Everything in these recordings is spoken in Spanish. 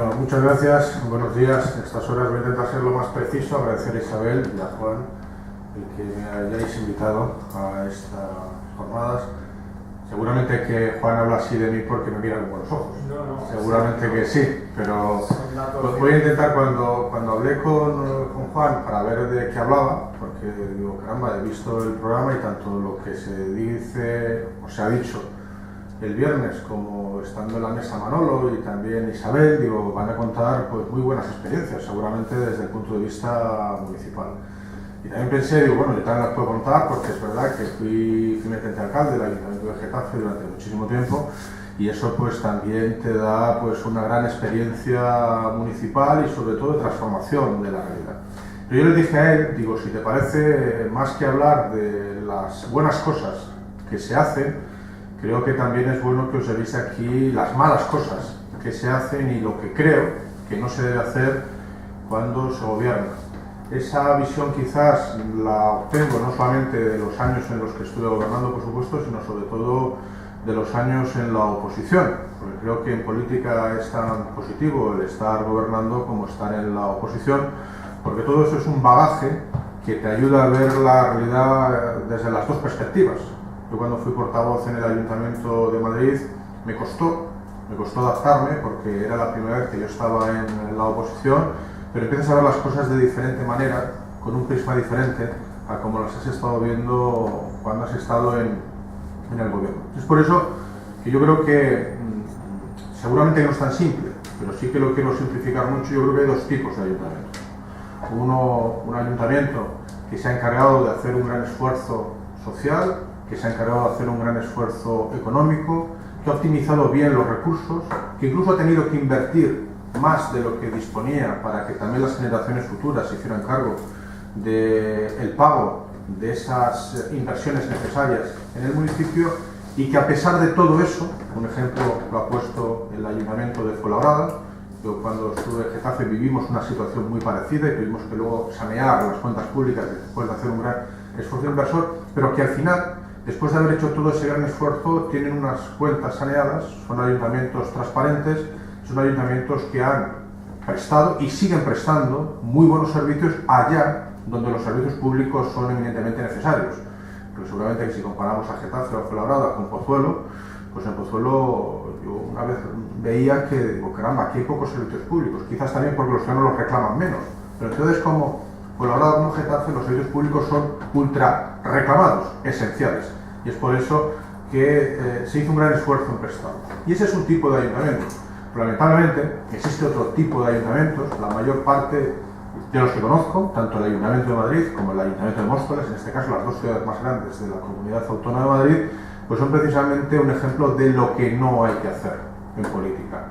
Bueno, muchas gracias, buenos días. En estas horas voy a intentar ser lo más preciso, agradecer a Isabel y a Juan el que me hayáis invitado a estas jornadas. Seguramente que Juan habla así de mí porque me mira con buenos ojos. No, seguramente que sí, pero voy a intentar cuando hablé con Juan para ver de qué hablaba, porque digo, caramba, he visto el programa y tanto lo que se dice o se ha dicho el viernes como estando en la mesa Manolo y también Isabel, digo, van a contar pues muy buenas experiencias, seguramente desde el punto de vista municipal. Y también pensé, digo, bueno, yo también las puedo contar porque es verdad que fui teniente alcalde del Ayuntamiento de Getafe durante muchísimo tiempo y eso pues también te da pues una gran experiencia municipal y sobre todo de transformación de la realidad. Pero yo le dije a él, digo, si te parece, más que hablar de las buenas cosas que se hacen, creo que también es bueno que os veáis aquí las malas cosas que se hacen y lo que creo que no se debe hacer cuando se gobierna. Esa visión quizás la obtengo no solamente de los años en los que estuve gobernando, por supuesto, sino sobre todo de los años en la oposición, porque creo que en política es tan positivo el estar gobernando como estar en la oposición, porque todo eso es un bagaje que te ayuda a ver la realidad desde las dos perspectivas. Yo cuando fui portavoz en el Ayuntamiento de Madrid me costó adaptarme porque era la primera vez que yo estaba en la oposición, pero empiezas a ver las cosas de diferente manera, con un prisma diferente a como las has estado viendo cuando has estado en el gobierno. Es por eso que yo creo que seguramente no es tan simple, pero sí que lo quiero simplificar mucho. Yo creo que hay dos tipos de ayuntamientos. Uno, un ayuntamiento que se ha encargado de hacer un gran esfuerzo social, que se ha encargado de hacer un gran esfuerzo económico, que ha optimizado bien los recursos, que incluso ha tenido que invertir más de lo que disponía para que también las generaciones futuras se hicieran cargo del pago de esas inversiones necesarias en el municipio y que a pesar de todo eso, un ejemplo lo ha puesto el Ayuntamiento de Fuenlabrada. Yo cuando estuve en Getafe vivimos una situación muy parecida y tuvimos que luego sanear las cuentas públicas después de hacer un gran esfuerzo inversor, pero que al final, después de haber hecho todo ese gran esfuerzo, tienen unas cuentas saneadas, son ayuntamientos transparentes, son ayuntamientos que han prestado y siguen prestando muy buenos servicios allá donde los servicios públicos son eminentemente necesarios. Porque seguramente que si comparamos a Getafe o Fuenlabrada con Pozuelo, pues en Pozuelo yo una vez veía que, digo, caramba, aquí hay pocos servicios públicos, quizás también porque los ciudadanos los reclaman menos, pero entonces como Fuenlabrada como Getafe, los servicios públicos son ultra reclamados, esenciales, y es por eso que se hizo un gran esfuerzo en prestarlo. Y ese es un tipo de ayuntamiento. Lamentablemente existe otro tipo de ayuntamientos, la mayor parte de los que conozco, tanto el Ayuntamiento de Madrid como el Ayuntamiento de Móstoles, en este caso las dos ciudades más grandes de la Comunidad Autónoma de Madrid, pues son precisamente un ejemplo de lo que no hay que hacer en política.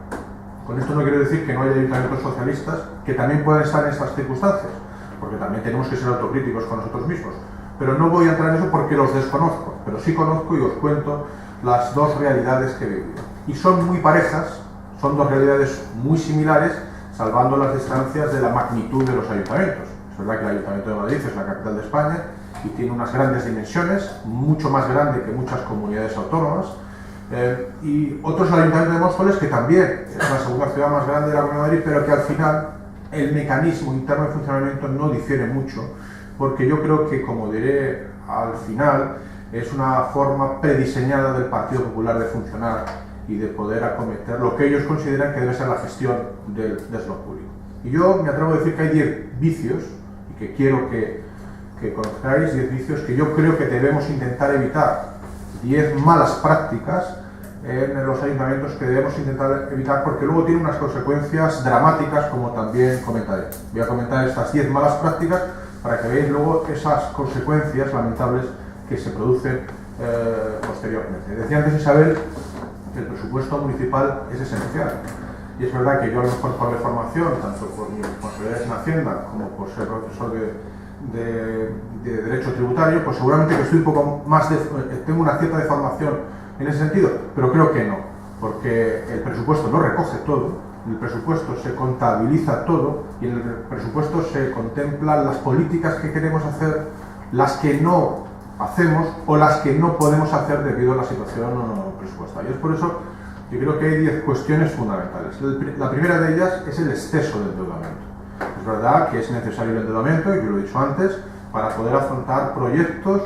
Con esto no quiero decir que no haya ayuntamientos socialistas que también puedan estar en estas circunstancias, porque también tenemos que ser autocríticos con nosotros mismos, pero no voy a entrar en eso porque los desconozco, pero sí conozco y os cuento las dos realidades que he vivido. Y son muy parejas, son dos realidades muy similares, salvando las distancias de la magnitud de los ayuntamientos. Es verdad que el Ayuntamiento de Madrid es la capital de España y tiene unas grandes dimensiones, mucho más grande que muchas comunidades autónomas, y otros ayuntamientos de Móstoles que también es la segunda ciudad más grande de la Comunidad de Madrid, pero que al final el mecanismo interno de funcionamiento no difiere mucho, porque yo creo que, como diré al final, es una forma prediseñada del Partido Popular de funcionar y de poder acometer lo que ellos consideran que debe ser la gestión del lo público. Y yo me atrevo a decir que hay 10 vicios, y que quiero que conozcáis, 10 vicios que yo creo que debemos intentar evitar, 10 malas prácticas en los ayuntamientos que debemos intentar evitar, porque luego tiene unas consecuencias dramáticas, como también comentaré. Voy a comentar estas 10 malas prácticas para que veáis luego esas consecuencias lamentables que se producen posteriormente. Decía antes Isabel que el presupuesto municipal es esencial. Y es verdad que yo a lo mejor por mi formación, tanto por mis responsabilidades en Hacienda como por ser profesor de Derecho Tributario, pues seguramente que estoy un poco más tengo una cierta deformación en ese sentido, pero creo que no, porque el presupuesto no recoge todo, en el presupuesto se contabiliza todo y en el presupuesto se contemplan las políticas que queremos hacer, las que no hacemos o las que no podemos hacer debido a la situación presupuestaria. Es por eso yo creo que hay 10 cuestiones fundamentales. La primera de ellas es el exceso de endeudamiento. Es verdad que es necesario el endeudamiento, y yo lo he dicho antes, para poder afrontar proyectos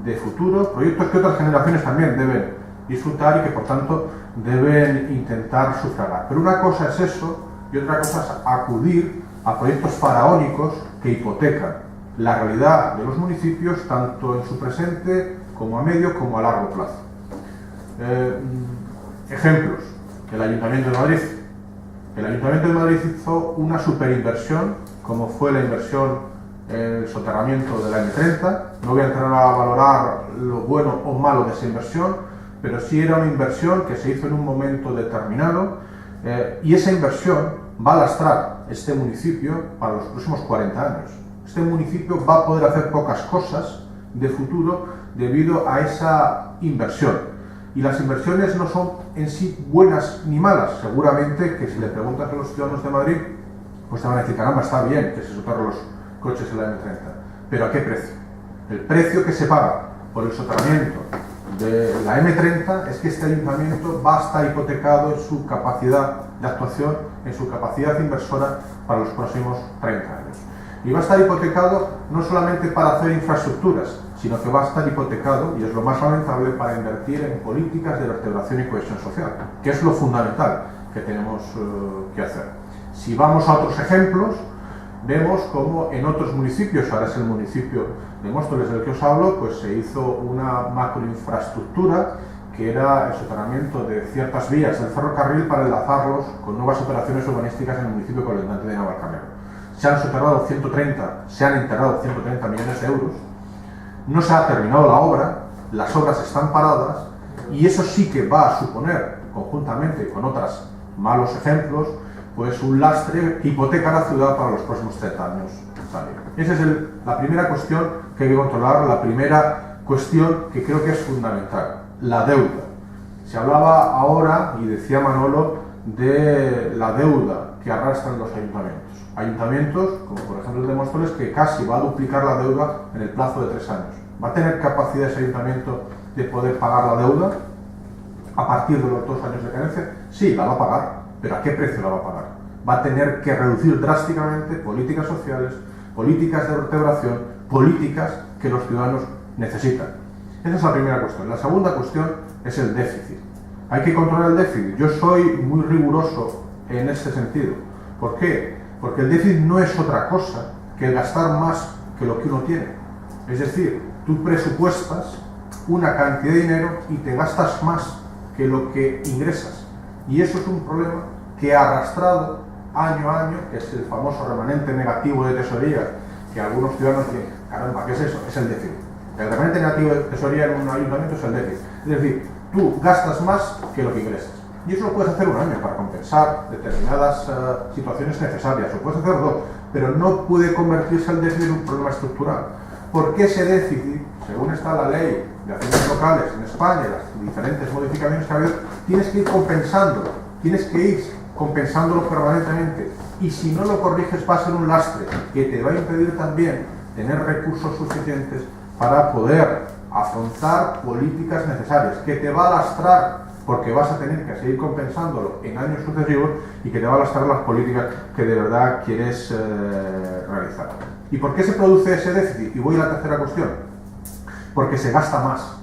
de futuro, proyectos que otras generaciones también deben disfrutar y que por tanto deben intentar sufragar. Pero una cosa es eso y otra cosa es acudir a proyectos faraónicos que hipotecan la realidad de los municipios tanto en su presente como a medio como a largo plazo. Ejemplos: el Ayuntamiento de Madrid. El Ayuntamiento de Madrid hizo una superinversión, como fue la inversión en el soterramiento de la M30. No voy a entrar a valorar lo bueno o malo de esa inversión, pero sí era una inversión que se hizo en un momento determinado, y esa inversión va a lastrar este municipio para los próximos 40 años. Este municipio va a poder hacer pocas cosas de futuro debido a esa inversión. Y las inversiones no son en sí buenas ni malas. Seguramente que si le preguntas a los ciudadanos de Madrid, pues te van a decir: caramba, está bien que se soterren los coches en la M30. ¿Pero a qué precio? El precio que se paga por el soterramiento de la M30 es que este ayuntamiento va a estar hipotecado en su capacidad de actuación, en su capacidad inversora para los próximos 30 años. Y va a estar hipotecado no solamente para hacer infraestructuras, sino que va a estar hipotecado, y es lo más lamentable, para invertir en políticas de vertebración y cohesión social, que es lo fundamental que tenemos que hacer. Si vamos a otros ejemplos, vemos cómo en otros municipios, ahora es el municipio de Móstoles del que os hablo, pues se hizo una macroinfraestructura que era el soterramiento de ciertas vías del ferrocarril para enlazarlos con nuevas operaciones urbanísticas en el municipio colindante de Navalcarnero. Se han enterrado 130 millones de euros. No se ha terminado la obra, las obras están paradas, y eso sí que va a suponer, conjuntamente con otros malos ejemplos, pues un lastre que hipoteca la ciudad para los próximos 30 años también. Esa es la primera cuestión que hay que controlar, la primera cuestión que creo que es fundamental: la deuda. Se hablaba ahora, y decía Manolo, de la deuda que arrastran los ayuntamientos. Ayuntamientos, como por ejemplo el de Móstoles, que casi va a duplicar la deuda en el plazo de 3 años. ¿Va a tener capacidad ese ayuntamiento de poder pagar la deuda a partir de los 2 años de carencia? Sí, la va a pagar, pero ¿a qué precio la va a pagar? Va a tener que reducir drásticamente políticas sociales, políticas de vertebración, políticas que los ciudadanos necesitan. Esa es la primera cuestión. La segunda cuestión es el déficit. Hay que controlar el déficit. Yo soy muy riguroso en este sentido. ¿Por qué? Porque el déficit no es otra cosa que el gastar más que lo que uno tiene. Es decir, tú presupuestas una cantidad de dinero y te gastas más que lo que ingresas. Y eso es un problema que ha arrastrado año a año, que es el famoso remanente negativo de tesorería, que algunos ciudadanos dicen: caramba, ¿qué es eso? Es el déficit. El remanente negativo de tesorería en un ayuntamiento es el déficit. Es decir, tú gastas más que lo que ingresas. Y eso lo puedes hacer un año para compensar determinadas situaciones necesarias, o puedes hacer 2, pero no puede convertirse el déficit en un problema estructural. Porque ese déficit, según está la ley de haciendas locales en España, las diferentes modificaciones que ha habido, tienes que ir compensándolo permanentemente. Y si no lo corriges, va a ser un lastre que te va a impedir también tener recursos suficientes para poder afrontar políticas necesarias, que te va a lastrar porque vas a tener que seguir compensándolo en años sucesivos, y que te va a lastrar las políticas que de verdad quieres realizar. ¿Y por qué se produce ese déficit? Y voy a la tercera cuestión. Porque se gasta más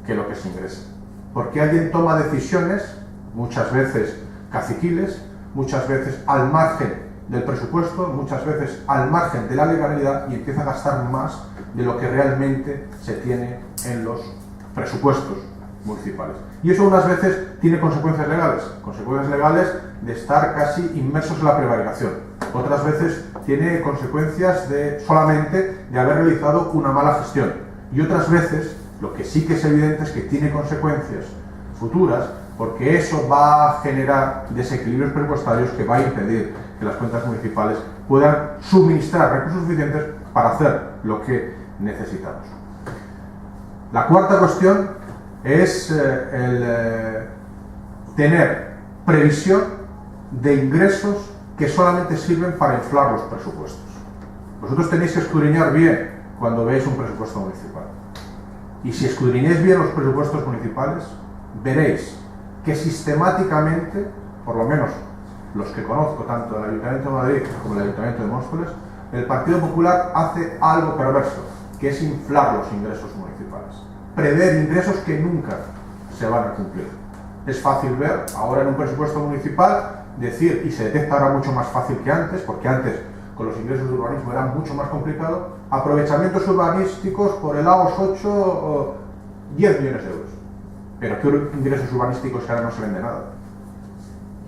que lo que se ingresa. Porque alguien toma decisiones, muchas veces caciquiles, muchas veces al margen del presupuesto, muchas veces al margen de la legalidad, y empieza a gastar más de lo que realmente se tiene en los presupuestos municipales. Y eso unas veces tiene consecuencias legales de estar casi inmersos en la prevaricación. Otras veces tiene consecuencias solamente de haber realizado una mala gestión. Y otras veces, lo que sí que es evidente es que tiene consecuencias futuras, porque eso va a generar desequilibrios presupuestarios que va a impedir que las cuentas municipales puedan suministrar recursos suficientes para hacer lo que necesitamos. La cuarta cuestión es tener previsión de ingresos que solamente sirven para inflar los presupuestos. Vosotros tenéis que escudriñar bien cuando veis un presupuesto municipal. Y si escudriñáis bien los presupuestos municipales, veréis que sistemáticamente, por lo menos los que conozco, tanto el Ayuntamiento de Madrid como el Ayuntamiento de Móstoles, el Partido Popular hace algo perverso, que es inflar los ingresos municipales, prever ingresos que nunca se van a cumplir. Es fácil ver ahora en un presupuesto municipal decir, y se detecta ahora mucho más fácil que antes, porque antes con los ingresos de urbanismo era mucho más complicado, aprovechamientos urbanísticos por el AOS 8 o 10 millones de euros. Pero ¿qué ingresos urbanísticos que ahora no se vende nada?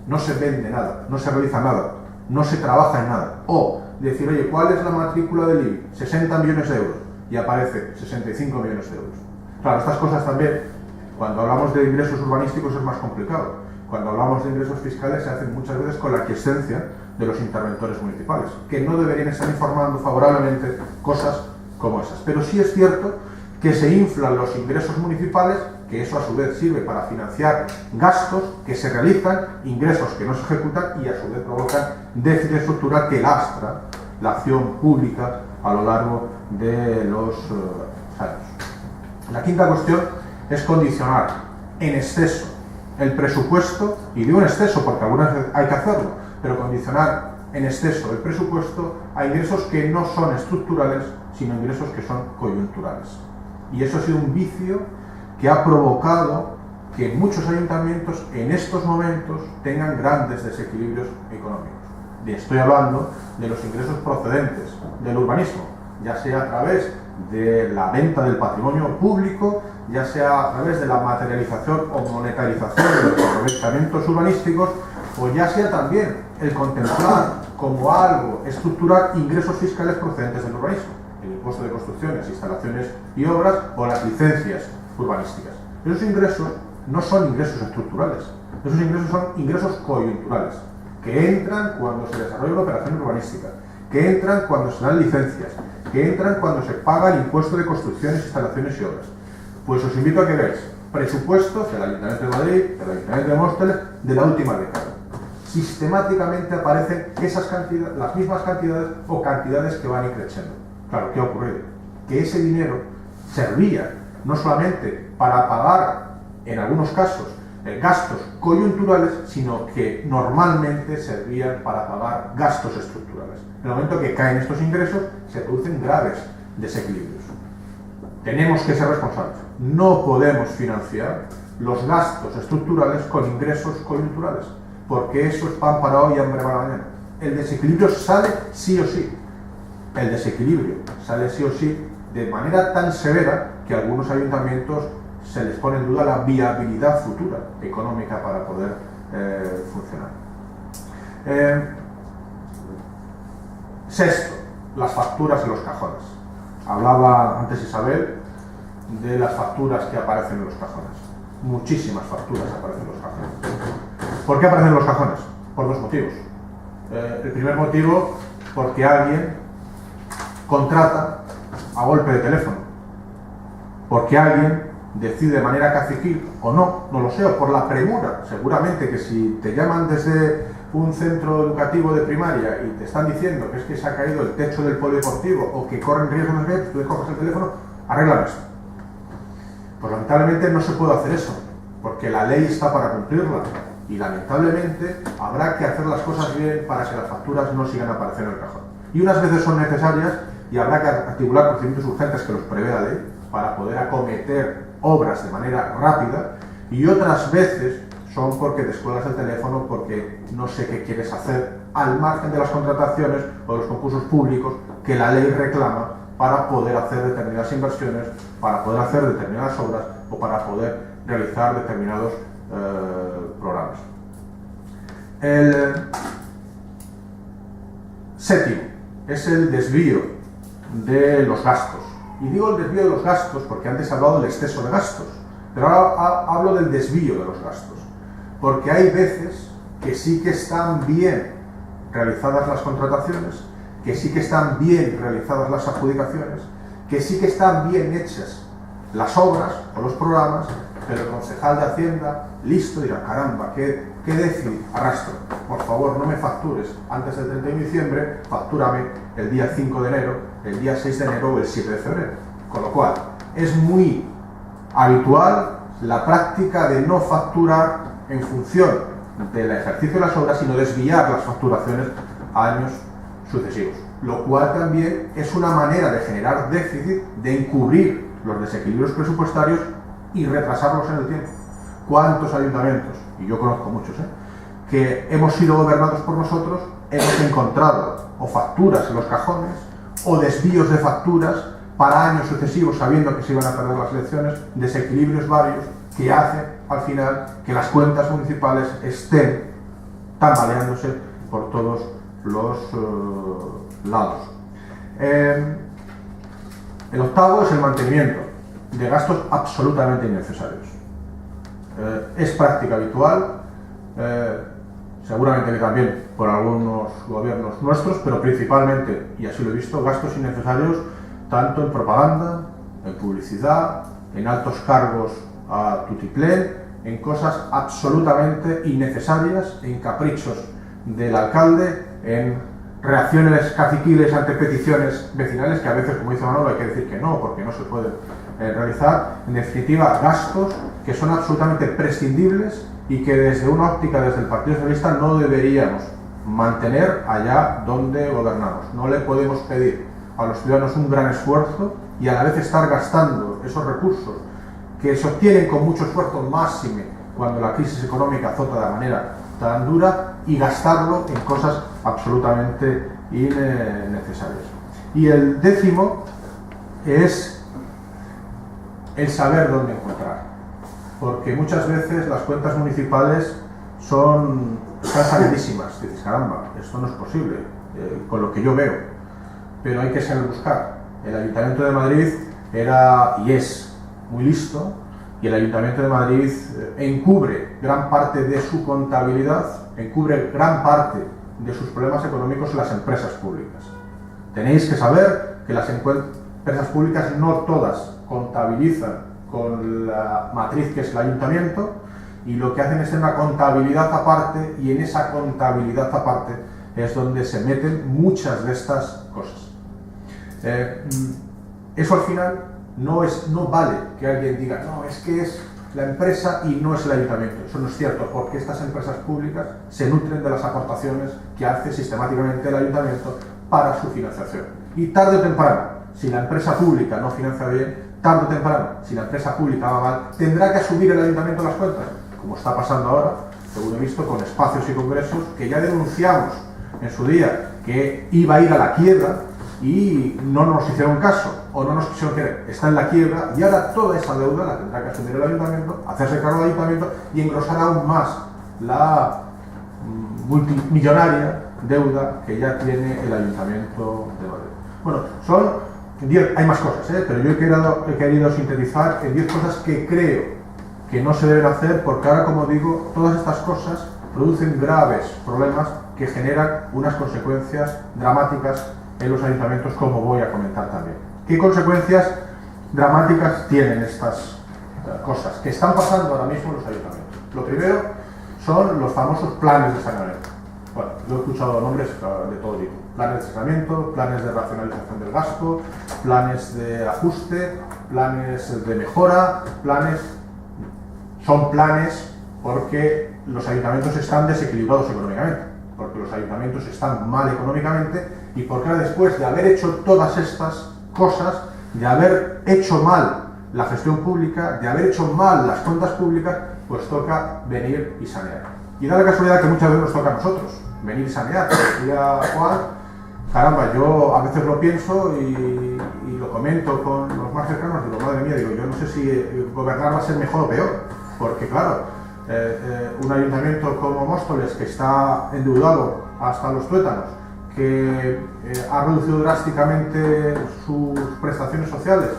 No se vende nada, no se realiza nada, no se trabaja en nada. O decir, oye, ¿cuál es la matrícula del IBI? 60 millones de euros. Y aparece 65 millones de euros. Claro, estas cosas también, cuando hablamos de ingresos urbanísticos es más complicado. Cuando hablamos de ingresos fiscales se hacen muchas veces con la aquiescencia de los interventores municipales, que no deberían estar informando favorablemente cosas como esas. Pero sí es cierto que se inflan los ingresos municipales, que eso a su vez sirve para financiar gastos que se realizan, ingresos que no se ejecutan y a su vez provocan déficit estructural que lastra la acción pública a lo largo de los años. La quinta cuestión es condicionar en exceso el presupuesto, y digo en exceso porque algunas veces hay que hacerlo, pero condicionar en exceso el presupuesto a ingresos que no son estructurales, sino ingresos que son coyunturales. Y eso ha sido un vicio que ha provocado que muchos ayuntamientos en estos momentos tengan grandes desequilibrios económicos. Y estoy hablando de los ingresos procedentes del urbanismo, ya sea a través de la venta del patrimonio público, ya sea a través de la materialización o monetarización de los aprovechamientos urbanísticos, o ya sea también el contemplar como algo estructural ingresos fiscales procedentes del urbanismo, el impuesto de construcciones, instalaciones y obras o las licencias urbanísticas. Esos ingresos no son ingresos estructurales, esos ingresos son ingresos coyunturales, que entran cuando se desarrolla una operación urbanística, que entran cuando se dan licencias, que entran cuando se paga el impuesto de construcciones, instalaciones y obras. Pues os invito a que veáis presupuestos del Ayuntamiento de Madrid, del Ayuntamiento de Móstoles, de la última década. Sistemáticamente aparecen esas cantidades, las mismas cantidades o cantidades que van creciendo. Claro, ¿qué ha ocurrido? Que ese dinero servía no solamente para pagar, en algunos casos, gastos coyunturales, sino que normalmente servían para pagar gastos estructurales. En el momento que caen estos ingresos, se producen graves desequilibrios. Tenemos que ser responsables. No podemos financiar los gastos estructurales con ingresos coyunturales, porque eso es pan para hoy y hambre para mañana. El desequilibrio sale sí o sí. El desequilibrio sale sí o sí de manera tan severa que a algunos ayuntamientos se les pone en duda la viabilidad futura económica para poder funcionar. Sexto, las facturas en los cajones. Hablaba antes Isabel de las facturas que aparecen en los cajones. Muchísimas facturas aparecen en los cajones. ¿Por qué aparecen en los cajones? Por dos motivos. El primer motivo, porque alguien contrata a golpe de teléfono. Porque alguien decide de manera caciquil o no lo sé, o por la premura. Seguramente que si te llaman desde un centro educativo de primaria y te están diciendo que es que se ha caído el techo del polideportivo o que corren riesgos de tú le coges el teléfono, arreglan esto. Pues lamentablemente no se puede hacer eso, porque la ley está para cumplirla y lamentablemente habrá que hacer las cosas bien para que las facturas no sigan apareciendo en el cajón. Y unas veces son necesarias y habrá que articular procedimientos urgentes que los prevé la ley para poder acometer obras de manera rápida, y otras veces son porque descuelgas el teléfono porque no sé qué quieres hacer al margen de las contrataciones o de los concursos públicos que la ley reclama para poder hacer determinadas inversiones, para poder hacer determinadas obras o para poder realizar determinados programas. El séptimo es el desvío de los gastos. Y digo el desvío de los gastos porque antes he hablado del exceso de gastos, pero ahora hablo del desvío de los gastos, porque hay veces que sí que están bien realizadas las contrataciones, que sí que están bien realizadas las adjudicaciones, que sí que están bien hechas las obras o los programas, pero el concejal de Hacienda, listo, dirá, caramba, ¿qué déficit arrastro? Por favor, no me factures antes del 31 de diciembre, factúrame el día 5 de enero, el día 6 de enero o el 7 de febrero. Con lo cual, es muy habitual la práctica de no facturar en función del ejercicio de las obras, sino desviar las facturaciones a años sucesivos. Lo cual también es una manera de generar déficit, de encubrir los desequilibrios presupuestarios y retrasarlos en el tiempo. ¿Cuántos ayuntamientos, y yo conozco muchos, que hemos sido gobernados por nosotros, hemos encontrado o facturas en los cajones o desvíos de facturas para años sucesivos, sabiendo que se iban a perder las elecciones, desequilibrios varios que hacen al final que las cuentas municipales estén tambaleándose por todos los lados. El octavo es el mantenimiento de gastos absolutamente innecesarios. Es práctica habitual, seguramente que también por algunos gobiernos nuestros, pero principalmente, y así lo he visto, gastos innecesarios tanto en propaganda, en publicidad, en altos cargos a tutiplén, en cosas absolutamente innecesarias, en caprichos del alcalde, en reacciones caciquiles ante peticiones vecinales que a veces, como dice Manolo, hay que decir que no, porque no se pueden realizar. En definitiva, gastos que son absolutamente prescindibles y que desde una óptica, desde el Partido Socialista, no deberíamos mantener allá donde gobernamos. No le podemos pedir a los ciudadanos un gran esfuerzo y a la vez estar gastando esos recursos que se obtienen con mucho esfuerzo, máxime cuando la crisis económica azota de manera tan dura, y gastarlo en cosas absolutamente innecesarias. Y el décimo es el saber dónde encontrar, porque muchas veces las cuentas municipales están salidísimas. Dices, caramba, esto no es posible, con lo que yo veo, pero hay que saber buscar. El Ayuntamiento de Madrid era y es muy listo, y el Ayuntamiento de Madrid encubre gran parte de su contabilidad, encubre gran parte de sus problemas económicos en las empresas públicas. Tenéis que saber que las empresas públicas no todas contabilizan con la matriz que es el Ayuntamiento, y lo que hacen es tener una contabilidad aparte, y en esa contabilidad aparte es donde se meten muchas de estas cosas. Eso al final no vale que alguien diga, no, es que es la empresa y no es el ayuntamiento. Eso no es cierto, porque estas empresas públicas se nutren de las aportaciones que hace sistemáticamente el ayuntamiento para su financiación. Y tarde o temprano, si la empresa pública no financia bien, tarde o temprano, si la empresa pública va mal, tendrá que asumir el ayuntamiento las cuentas, como está pasando ahora, según he visto, con espacios y congresos que ya denunciamos en su día que iba a ir a la quiebra, y no nos hicieron caso o no nos quisieron querer. Está en la quiebra, y ahora toda esa deuda la tendrá que asumir el ayuntamiento, hacerse cargo del ayuntamiento y engrosar aún más la multimillonaria deuda que ya tiene el Ayuntamiento de Madrid. Bueno, son 10, hay más cosas, pero yo he querido sintetizar en 10 cosas que creo que no se deben hacer, porque ahora, como digo, todas estas cosas producen graves problemas que generan unas consecuencias dramáticas en los ayuntamientos, como voy a comentar también. ¿Qué consecuencias dramáticas tienen estas cosas que están pasando ahora mismo en los ayuntamientos? Lo primero son los famosos planes de saneamiento. Bueno, yo he escuchado nombres de todo tipo. Planes de saneamiento, planes de racionalización del gasto, planes de ajuste, planes de mejora, planes... Son planes porque los ayuntamientos están desequilibrados económicamente, porque los ayuntamientos están mal económicamente, y porque ahora, después de haber hecho todas estas cosas, de haber hecho mal la gestión pública, de haber hecho mal las cuentas públicas, pues toca venir y sanear. Y da la casualidad que muchas veces nos toca a nosotros venir y sanear. Decía Juan, caramba, yo a veces lo pienso y lo comento con los más cercanos, digo, madre mía, digo, yo no sé si gobernar va a ser mejor o peor, porque claro, un ayuntamiento como Móstoles, que está endeudado hasta los tuétanos, que ha reducido drásticamente sus prestaciones sociales,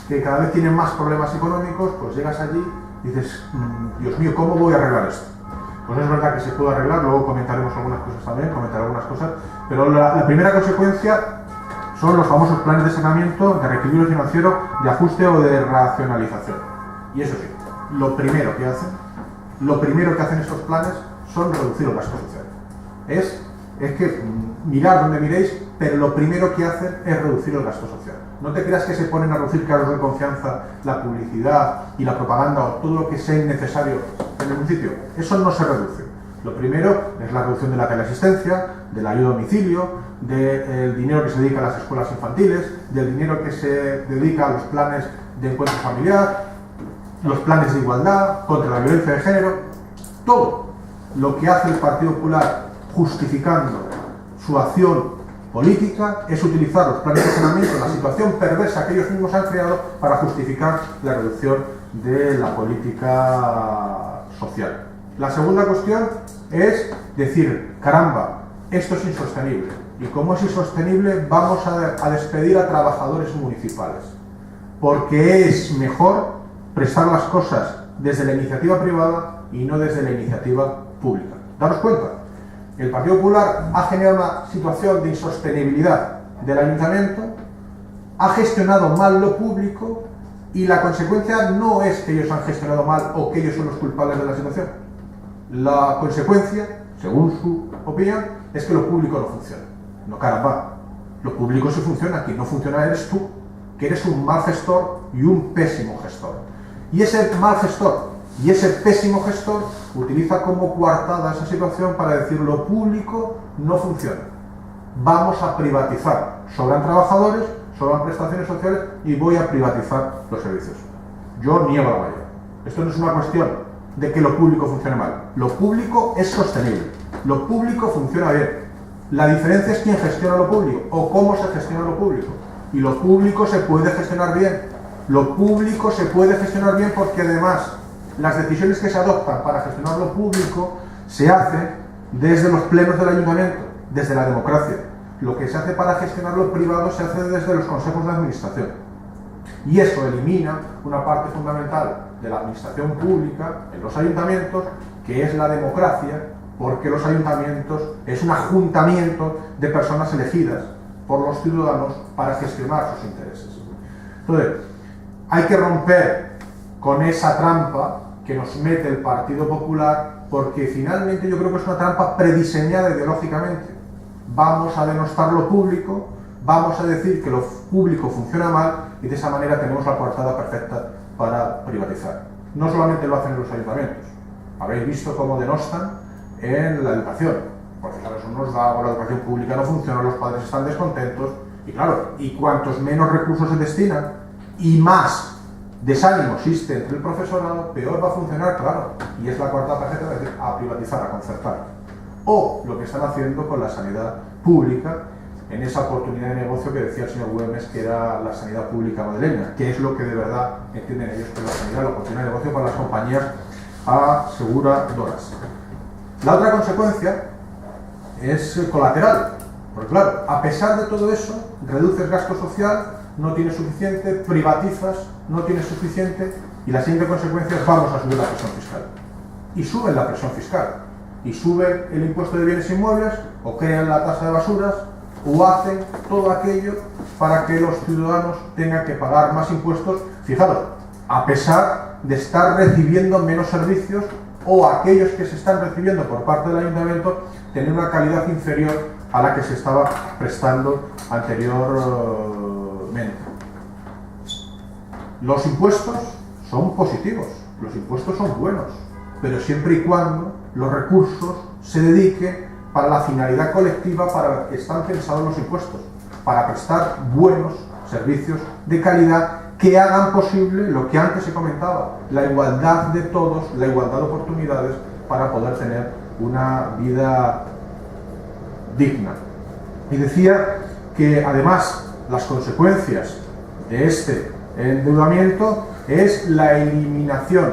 que cada vez tienen más problemas económicos, pues llegas allí y dices, Dios mío, ¿cómo voy a arreglar esto? Pues es verdad que se puede arreglar, luego comentaremos algunas cosas también, comentaré algunas cosas, pero la primera consecuencia son los famosos planes de saneamiento, de reequilibrio financiero, de ajuste o de racionalización. Y eso sí, lo primero que hacen estos planes son reducir el gasto social. Es que mirad donde miréis, pero lo primero que hacen es reducir el gasto social. No te creas que se ponen a reducir cargos de confianza, la publicidad y la propaganda o todo lo que sea innecesario en en el municipio. Eso no se reduce. Lo primero es la reducción de la teleasistencia, de la ayuda a domicilio, del dinero que se dedica a las escuelas infantiles, del dinero que se dedica a los planes de encuentro familiar, los planes de igualdad, contra la violencia de género. Todo lo que hace el Partido Popular justificando su acción política es utilizar los planes de saneamiento, la situación perversa que ellos mismos han creado, para justificar la reducción de la política social. La segunda cuestión es decir, caramba, esto es insostenible, y como es insostenible vamos a despedir a trabajadores municipales, porque es mejor prestar las cosas desde la iniciativa privada y no desde la iniciativa pública. Daros cuenta, el Partido Popular ha generado una situación de insostenibilidad del ayuntamiento, ha gestionado mal lo público, y la consecuencia no es que ellos han gestionado mal o que ellos son los culpables de la situación. La consecuencia, según su opinión, es que lo público no funciona. No, caramba, lo público sí funciona, quien no funciona eres tú, que eres un mal gestor y un pésimo gestor. Y ese mal gestor y ese pésimo gestor utiliza como coartada esa situación para decir lo público no funciona. Vamos a privatizar. Sobran trabajadores, sobran prestaciones sociales y voy a privatizar los servicios. Yo niego la mayoría. Esto no es una cuestión de que lo público funcione mal. Lo público es sostenible. Lo público funciona bien. La diferencia es quién gestiona lo público o cómo se gestiona lo público. Y lo público se puede gestionar bien. Lo público se puede gestionar bien porque además las decisiones que se adoptan para gestionar lo público se hacen desde los plenos del ayuntamiento, desde la democracia. Lo que se hace para gestionar lo privado se hace desde los consejos de administración. Y eso elimina una parte fundamental de la administración pública en los ayuntamientos, que es la democracia, porque los ayuntamientos es un ajuntamiento de personas elegidas por los ciudadanos para gestionar sus intereses. Entonces, hay que romper con esa trampa que nos mete el Partido Popular, porque finalmente yo creo que es una trampa prediseñada ideológicamente. Vamos a denostar lo público, vamos a decir que lo público funciona mal y de esa manera tenemos la coartada perfecta para privatizar. No solamente lo hacen en los ayuntamientos, habéis visto cómo denostan en la educación. Profesores no nos da, la educación pública no funciona, los padres están descontentos, y claro, y cuantos menos recursos se destinan y más desánimo existe entre el profesorado, peor va a funcionar, claro, y es la coartada perfecta de decir a privatizar, a concertar. O lo que están haciendo con la sanidad pública, en esa oportunidad de negocio que decía el señor Güemes, que era la sanidad pública madrileña, que es lo que de verdad entienden ellos que es la sanidad, la oportunidad de negocio para las compañías aseguradoras. La otra consecuencia es colateral, porque claro, a pesar de todo eso, reduces gasto social, no tienes suficiente, privatizas, no tienes suficiente, y la siguiente consecuencia es vamos a subir la presión fiscal. Y suben la presión fiscal, y suben el impuesto de bienes inmuebles, o crean la tasa de basuras, o hacen todo aquello para que los ciudadanos tengan que pagar más impuestos, fijaros, a pesar de estar recibiendo menos servicios, o aquellos que se están recibiendo por parte del ayuntamiento tener una calidad inferior a la que se estaba prestando anteriormente. Los impuestos son positivos, los impuestos son buenos, pero siempre y cuando los recursos se dediquen para la finalidad colectiva para la que están pensados los impuestos, para prestar buenos servicios de calidad que hagan posible lo que antes se comentaba, la igualdad de todos, la igualdad de oportunidades para poder tener una vida digna. Y decía que además las consecuencias de este endeudamiento es la eliminación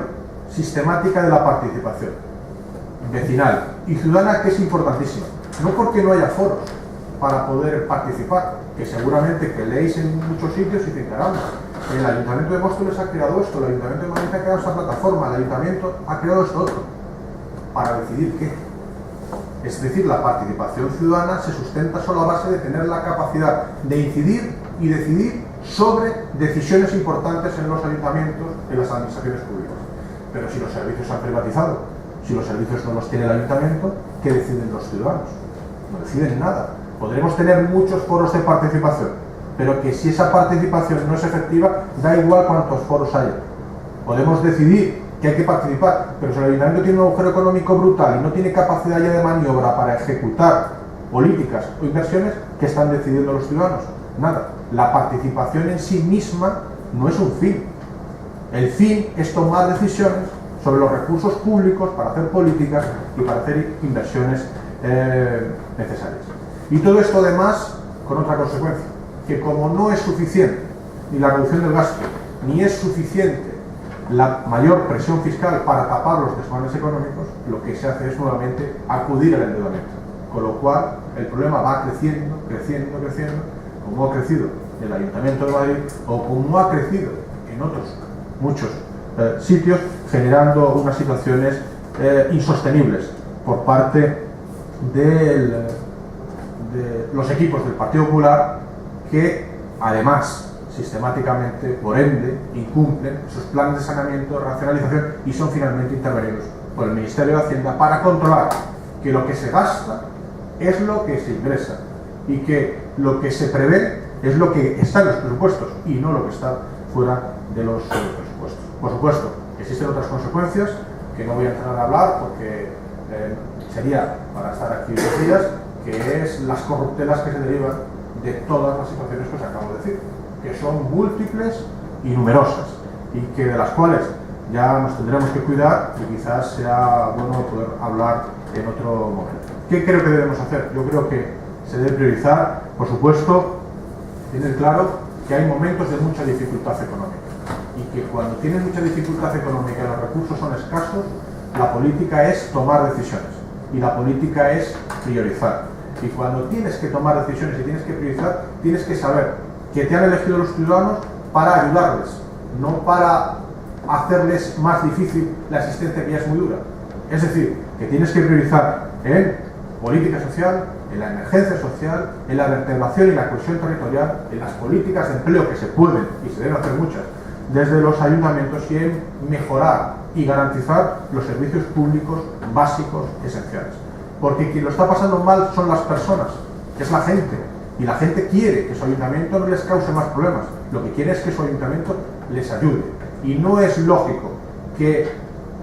sistemática de la participación vecinal y ciudadana, que es importantísima, no porque no haya foros para poder participar, que seguramente que leéis en muchos sitios y dicen, caramba, el Ayuntamiento de Móstoles ha creado esto, el Ayuntamiento de Madrid ha creado esta plataforma, el Ayuntamiento ha creado esto otro, para decidir qué. Es decir, la participación ciudadana se sustenta solo a base de tener la capacidad de incidir y decidir sobre decisiones importantes en los ayuntamientos, en las administraciones públicas. Pero si los servicios se han privatizado, si los servicios no los tiene el ayuntamiento, ¿qué deciden los ciudadanos? No deciden nada. Podremos tener muchos foros de participación, pero que si esa participación no es efectiva, da igual cuántos foros haya. Podemos decidir que hay que participar, pero si el ayuntamiento tiene un agujero económico brutal y no tiene capacidad ya de maniobra para ejecutar políticas o inversiones, ¿qué están decidiendo los ciudadanos? Nada. La participación en sí misma no es un fin. El fin es tomar decisiones sobre los recursos públicos para hacer políticas y para hacer inversiones necesarias. Y todo esto además con otra consecuencia, que como no es suficiente ni la reducción del gasto, ni es suficiente la mayor presión fiscal para tapar los desmanes económicos, lo que se hace es nuevamente acudir al endeudamiento. Con lo cual el problema va creciendo, como ha crecido el Ayuntamiento de Madrid o como ha crecido en otros muchos sitios, generando unas situaciones insostenibles por parte de los equipos del Partido Popular, que además sistemáticamente, por ende, incumplen sus planes de saneamiento, racionalización y son finalmente intervenidos por el Ministerio de Hacienda para controlar que lo que se gasta es lo que se ingresa y que lo que se prevé es lo que está en los presupuestos y no lo que está fuera de los presupuestos. Por supuesto, existen otras consecuencias que no voy a entrar a hablar porque sería para estar aquí 2 días, que es las corruptelas que se derivan de todas las situaciones que os acabo de decir, que son múltiples y numerosas y que de las cuales ya nos tendremos que cuidar y quizás sea bueno poder hablar en otro momento. ¿Qué creo que debemos hacer? Yo creo que se debe priorizar, por supuesto, tener claro que hay momentos de mucha dificultad económica y que cuando tienes mucha dificultad económica y los recursos son escasos, la política es tomar decisiones y la política es priorizar. Y cuando tienes que tomar decisiones y tienes que priorizar, tienes que saber que te han elegido los ciudadanos para ayudarles, no para hacerles más difícil la existencia que ya es muy dura. Es decir, que tienes que priorizar en política social, en la emergencia social, en la vertebración y la cohesión territorial, en las políticas de empleo que se pueden y se deben hacer muchas desde los ayuntamientos y en mejorar y garantizar los servicios públicos básicos esenciales. Porque quien lo está pasando mal son las personas, es la gente, y la gente quiere que su ayuntamiento no les cause más problemas, lo que quiere es que su ayuntamiento les ayude. Y no es lógico que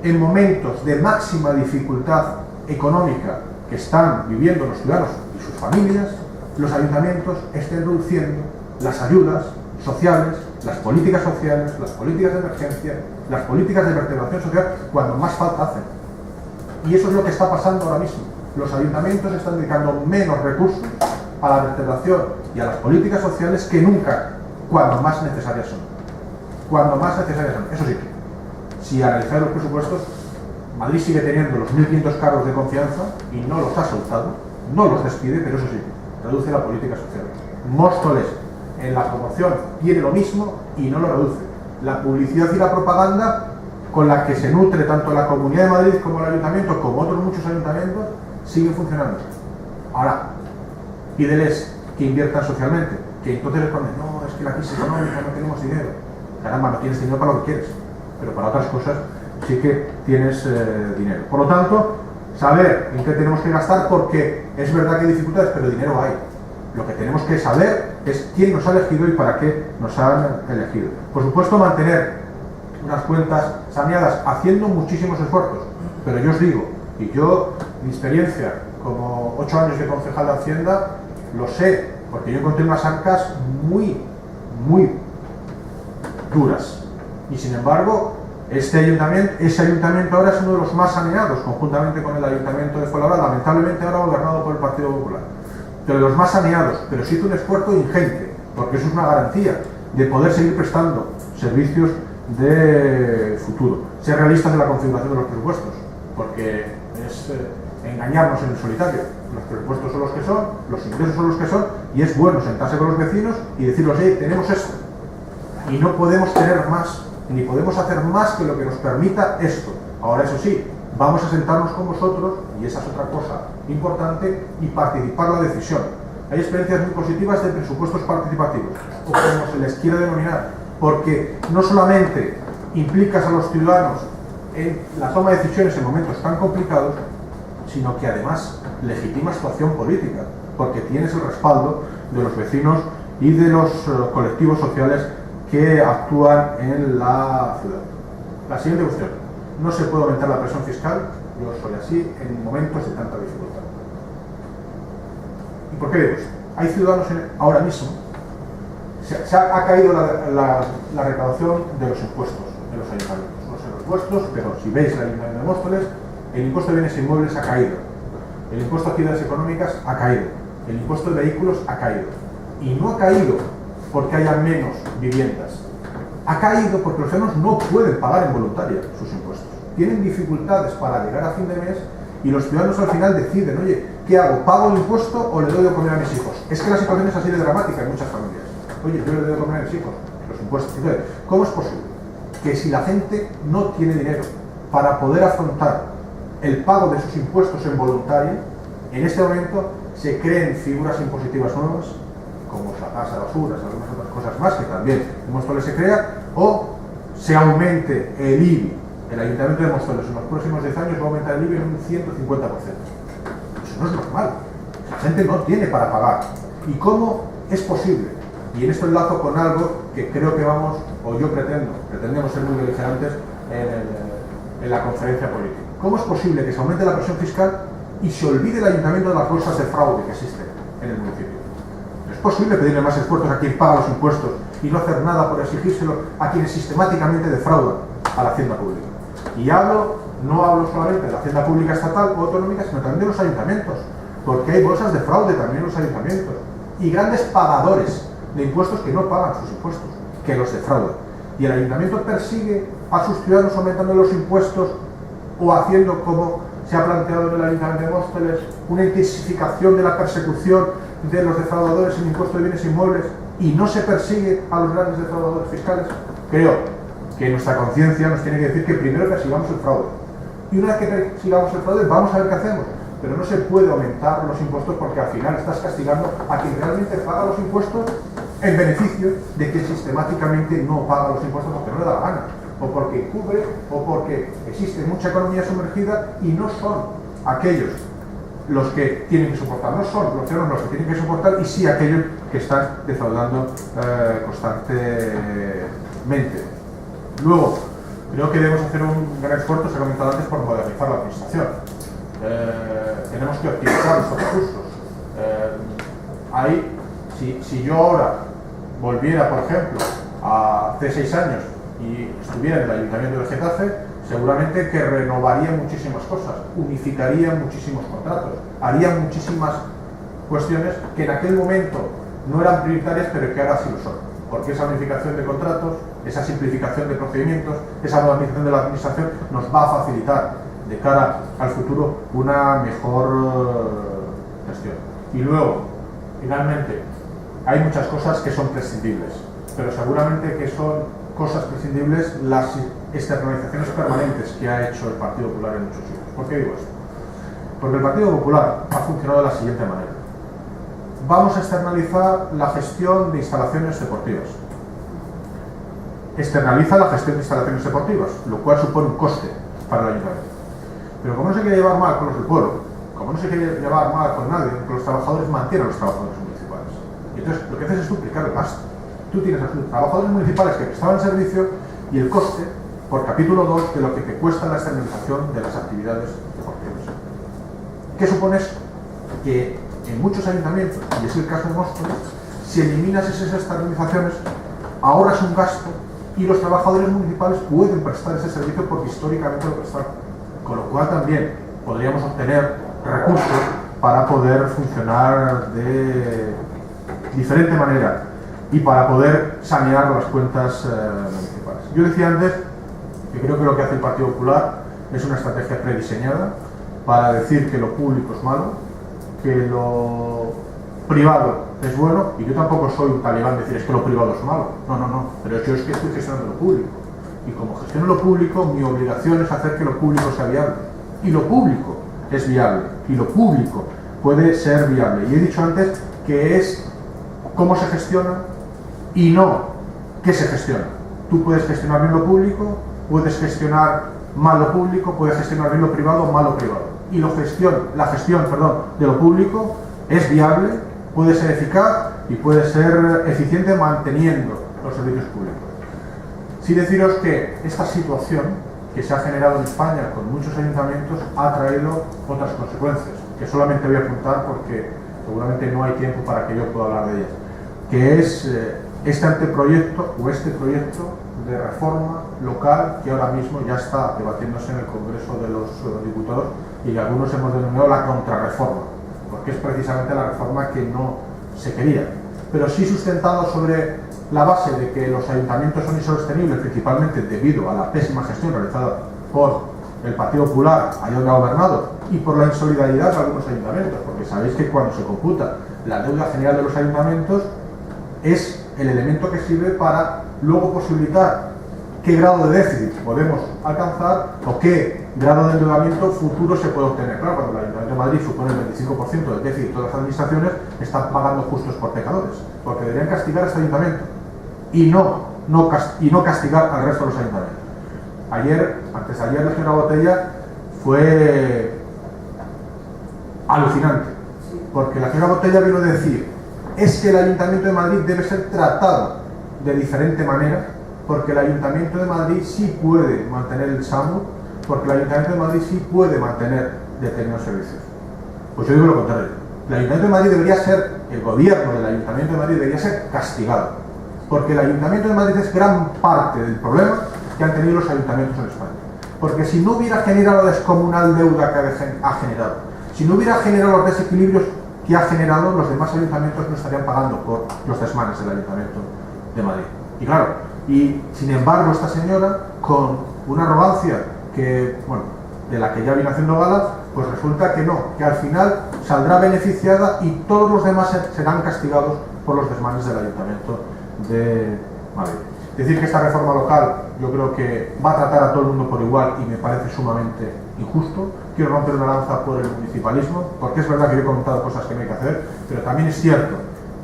en momentos de máxima dificultad económica que están viviendo los ciudadanos y sus familias, los ayuntamientos estén reduciendo las ayudas sociales, las políticas sociales, las políticas de emergencia, las políticas de vertebración social, cuando más falta hacen. Y eso es lo que está pasando ahora mismo. Los ayuntamientos están dedicando menos recursos a la vertebración y a las políticas sociales que nunca, cuando más necesarias son. Cuando más necesarias son. Eso sí, si analizáis los presupuestos, Madrid sigue teniendo los 1.500 cargos de confianza y no los ha soltado, no los despide, pero eso sí, reduce la política social. Móstoles en la promoción tiene lo mismo y no lo reduce. La publicidad y la propaganda con la que se nutre tanto la Comunidad de Madrid como el Ayuntamiento, como otros muchos ayuntamientos, siguen funcionando. Ahora, pídeles que inviertan socialmente, que entonces les ponen, no, es que la crisis económica, no tenemos dinero. Caramba, no tienes dinero para lo que quieres, pero para otras cosas sí que tienes dinero. Por lo tanto, saber en qué tenemos que gastar, porque es verdad que hay dificultades, pero dinero hay. Lo que tenemos que saber es quién nos ha elegido y para qué nos han elegido. Por supuesto, mantener unas cuentas saneadas, haciendo muchísimos esfuerzos, pero yo os digo, y yo, mi experiencia como 8 años de concejal de Hacienda, lo sé, porque yo encontré unas arcas muy duras, y sin embargo, ese ayuntamiento ahora es uno de los más saneados, conjuntamente con el ayuntamiento de Fuenlabrada, lamentablemente ahora gobernado por el Partido Popular, de los más saneados, pero se hizo un esfuerzo ingente, porque eso es una garantía de poder seguir prestando servicios de futuro. Ser realistas en la configuración de los presupuestos, porque es engañarnos en el solitario. Los presupuestos son los que son, los ingresos son los que son, y es bueno sentarse con los vecinos y decirles, hey, tenemos esto, y no podemos tener más, ni podemos hacer más que lo que nos permita esto. Ahora, eso sí, vamos a sentarnos con vosotros, y esa es otra cosa importante, y participar en la decisión. Hay experiencias muy positivas de presupuestos participativos, o como se les quiera denominar, porque no solamente implicas a los ciudadanos en la toma de decisiones en momentos tan complicados, sino que además legitimas tu acción política, porque tienes el respaldo de los vecinos y de los colectivos sociales que actúan en la ciudad. La siguiente cuestión. no se puede aumentar la presión fiscal, yo soy así, en momentos de tanta dificultad. ¿Y por qué digo esto? Hay ciudadanos ahora mismo, ha caído la recaudación de los impuestos de los ayuntamientos. No sé los vuestros, pero si veis el Ayuntamiento de Móstoles, el impuesto de bienes inmuebles ha caído, el impuesto de actividades económicas ha caído, el impuesto de vehículos ha caído. Y no ha caído porque haya menos viviendas, ha caído porque los ciudadanos no pueden pagar en voluntaria sus impuestos. Tienen dificultades para llegar a fin de mes y los ciudadanos al final deciden, oye, ¿qué hago? ¿Pago el impuesto o le doy de comer a mis hijos? Es que la situación es así de dramática en muchas familias. Oye, yo le doy de comer a mis hijos los impuestos. Entonces, ¿cómo es posible que si la gente no tiene dinero para poder afrontar el pago de sus impuestos en voluntaria, en este momento se creen figuras impositivas nuevas, como la tasa de basuras, algunas otras cosas más que también en Móstoles se crea, o se aumente el IBI? El Ayuntamiento de Móstoles en los próximos 10 años va a aumentar el IBI en un 150%. Eso no es normal. La gente no tiene para pagar. ¿Y cómo es posible? Y en esto enlazo con algo que creo que vamos, o yo pretendemos ser muy beligerantes en la conferencia política. ¿Cómo es posible que se aumente la presión fiscal y se olvide el Ayuntamiento de las bolsas de fraude que existen en el municipio? ¿Es posible pedirle más esfuerzos a quien paga los impuestos y no hacer nada por exigírselo a quienes sistemáticamente defraudan a la hacienda pública? Y no hablo solamente de la hacienda pública estatal o autonómica, sino también de los ayuntamientos, porque hay bolsas de fraude también en los ayuntamientos y grandes pagadores de impuestos que no pagan sus impuestos, que los defraudan. Y el ayuntamiento persigue a sus ciudadanos aumentando los impuestos o haciendo, como se ha planteado en el Ayuntamiento de Móstoles, una intensificación de la persecución de los defraudadores en impuestos de bienes inmuebles y no se persigue a los grandes defraudadores fiscales. Creo que nuestra conciencia nos tiene que decir que primero persigamos el fraude. Y una vez que persigamos el fraude, vamos a ver qué hacemos. Pero no se puede aumentar los impuestos porque al final estás castigando a quien realmente paga los impuestos en beneficio de quien sistemáticamente no paga los impuestos porque no le da la gana, o porque cubre, o porque existe mucha economía sumergida y no son aquellos los que tienen que soportar, no son los ciudadanos los que tienen que soportar, y sí aquellos que están defraudando constantemente. Luego, creo que debemos hacer un gran esfuerzo, se ha comentado antes, por modernizar la administración. Tenemos que optimizar nuestros recursos. Si yo ahora volviera, por ejemplo, hace 6 años y estuviera en el Ayuntamiento de Getafe, seguramente que renovaría muchísimas cosas, unificaría muchísimos contratos, haría muchísimas cuestiones que en aquel momento no eran prioritarias, pero que ahora sí lo son, porque esa unificación de contratos, esa simplificación de procedimientos, esa modernización de la administración nos va a facilitar de cara al futuro una mejor gestión. Y luego, finalmente, hay muchas cosas que son prescindibles, pero seguramente que son cosas prescindibles las externalizaciones permanentes que ha hecho el Partido Popular en muchos sitios. ¿Por qué digo esto? Porque el Partido Popular ha funcionado de la siguiente manera. Vamos a externalizar la gestión de instalaciones deportivas. Externaliza la gestión de instalaciones deportivas, lo cual supone un coste para el ayuntamiento. Pero como no se quiere llevar mal con los del pueblo, como no se quiere llevar mal con nadie, con los trabajadores, mantienen a los trabajadores municipales. Y entonces lo que haces es duplicar el gasto. Tú tienes a los trabajadores municipales que prestaban servicio y el coste por capítulo 2 de lo que te cuesta la externalización de las actividades deportivas. ¿Qué supone eso? Que en muchos ayuntamientos, y es el caso de Móstoles, si eliminas esas externalizaciones, ahorras un gasto y los trabajadores municipales pueden prestar ese servicio porque históricamente lo prestaron. Con lo cual también podríamos obtener recursos para poder funcionar de diferente manera y para poder sanear las cuentas municipales. Yo decía antes que creo que lo que hace el Partido Popular es una estrategia prediseñada para decir que lo público es malo, que lo privado es bueno, y yo tampoco soy un talibán de decir es que lo privado es malo. No, pero yo es que estoy gestionando lo público. Y como gestiono lo público, mi obligación es hacer que lo público sea viable. Y lo público es viable, y lo público puede ser viable. Y he dicho antes que es cómo se gestiona y no qué se gestiona. Tú puedes gestionar bien lo público, puedes gestionar mal lo público, puedes gestionar bien lo privado o mal lo privado. Y la gestión de lo público es viable, puede ser eficaz y puede ser eficiente manteniendo los servicios públicos. Sí deciros que esta situación que se ha generado en España con muchos ayuntamientos ha traído otras consecuencias, que solamente voy a apuntar porque seguramente no hay tiempo para que yo pueda hablar de ellas, que es este anteproyecto o este proyecto de reforma local que ahora mismo ya está debatiéndose en el Congreso de los Diputados y que algunos hemos denominado la contrarreforma, porque es precisamente la reforma que no se quería, pero sí sustentado sobre la base de que los ayuntamientos son insostenibles, principalmente debido a la pésima gestión realizada por el Partido Popular allá donde ha gobernado y por la insolidaridad de algunos ayuntamientos, porque sabéis que cuando se computa la deuda general de los ayuntamientos es el elemento que sirve para luego posibilitar qué grado de déficit podemos alcanzar o qué grado de endeudamiento futuro se puede obtener. Claro, cuando el Ayuntamiento de Madrid supone el 25% del déficit de todas las administraciones, están pagando justos por pecadores, porque deberían castigar a este ayuntamiento y no castigar al resto de los ayuntamientos. Antes de ayer, la señora Botella fue alucinante, porque la señora Botella vino a decir es que el Ayuntamiento de Madrid debe ser tratado de diferente manera, porque el Ayuntamiento de Madrid sí puede mantener el SAMUR, porque el Ayuntamiento de Madrid sí puede mantener determinados servicios. Pues yo digo lo contrario. El Ayuntamiento de Madrid debería ser, el gobierno del Ayuntamiento de Madrid debería ser castigado, porque el Ayuntamiento de Madrid es gran parte del problema que han tenido los ayuntamientos en España. Porque si no hubiera generado la descomunal deuda que ha generado, si no hubiera generado los desequilibrios que ha generado, los demás ayuntamientos no estarían pagando por los desmanes del Ayuntamiento de Madrid. Y claro, y sin embargo esta señora, con una arrogancia que, bueno, de la que ya viene haciendo gala, pues resulta que no, que al final saldrá beneficiada y todos los demás serán castigados por los desmanes del Ayuntamiento de Madrid. Decir que esta reforma local yo creo que va a tratar a todo el mundo por igual y me parece sumamente injusto. Quiero romper una lanza por el municipalismo, porque es verdad que yo he comentado cosas que no hay que hacer, pero también es cierto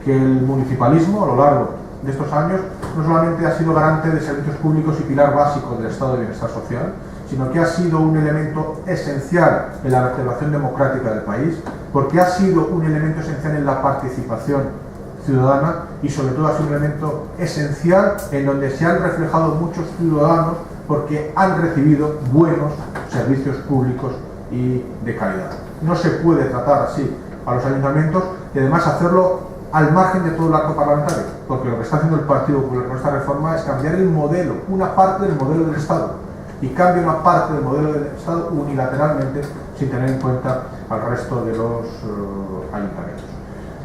que el municipalismo a lo largo de estos años no solamente ha sido garante de servicios públicos y pilar básico del estado de bienestar social, sino que ha sido un elemento esencial en la vertebración democrática del país, porque ha sido un elemento esencial en la participación ciudadana y sobre todo ha sido un elemento esencial en donde se han reflejado muchos ciudadanos porque han recibido buenos servicios públicos y de calidad. No se puede tratar así a los ayuntamientos y además hacerlo al margen de todo el arco parlamentario, porque lo que está haciendo el Partido Popular con esta reforma es cambiar el modelo, una parte del modelo del Estado, y cambia una parte del modelo del Estado unilateralmente sin tener en cuenta al resto de los ayuntamientos.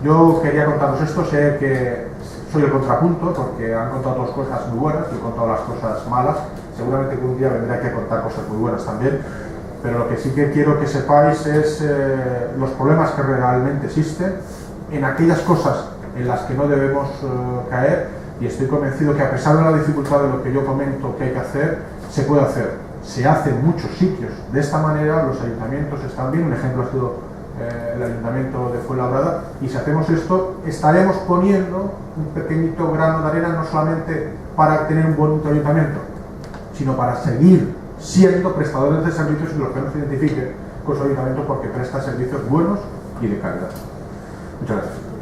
Yo quería contaros esto, sé que soy el contrapunto porque han contado dos cosas muy buenas, yo he contado las cosas malas, seguramente que un día vendré aquí a contar cosas muy buenas también, pero lo que sí que quiero que sepáis es los problemas que realmente existen, en aquellas cosas en las que no debemos caer, y estoy convencido que a pesar de la dificultad de lo que yo comento que hay que hacer, se puede hacer. Se hace en muchos sitios de esta manera, los ayuntamientos están bien, un ejemplo ha sido el Ayuntamiento de Fuenlabrada, y si hacemos esto estaremos poniendo un pequeñito grano de arena no solamente para tener un bonito ayuntamiento, sino para seguir siendo prestadores de servicios y los que no se identifiquen con su ayuntamiento porque presta servicios buenos y de calidad. Muchas gracias.